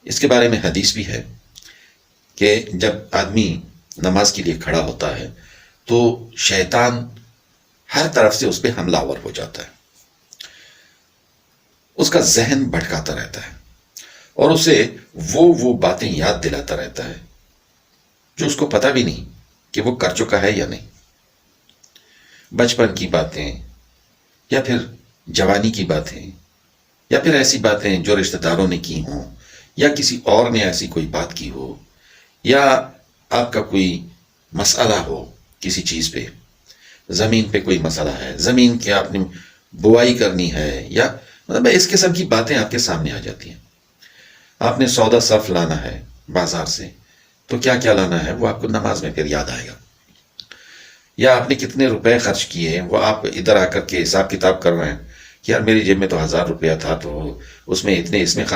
اس کے بارے میں حدیث بھی ہے کہ جب آدمی نماز کے لیے کھڑا ہوتا ہے تو شیطان ہر طرف سے اس پہ حملہ آور ہو جاتا ہے، اس کا ذہن بھٹکاتا رہتا ہے اور اسے وہ باتیں یاد دلاتا رہتا ہے جو اس کو پتہ بھی نہیں کہ وہ کر چکا ہے یا نہیں، بچپن کی باتیں یا پھر جوانی کی باتیں یا پھر ایسی باتیں جو رشتہ داروں نے کی ہوں یا کسی اور نے ایسی کوئی بات کی ہو، یا آپ کا کوئی مسئلہ ہو کسی چیز پہ، زمین پہ کوئی مسئلہ ہے، زمین کی آپ نے بوائی کرنی ہے، یا مطلب اس قسم کی باتیں آپ کے سامنے آ جاتی ہیں. آپ نے سودا صرف لانا ہے بازار سے، تو کیا کیا لانا ہے وہ آپ کو نماز میں پھر یاد آئے گا. یا آپ نے کتنے روپے خرچ کیے وہ آپ ادھر آ کر کے حساب کتاب کر رہے ہیں کہ یار میری جیب میں تو 1000 روپیہ تھا، تو اس میں اتنے اس میں خرچ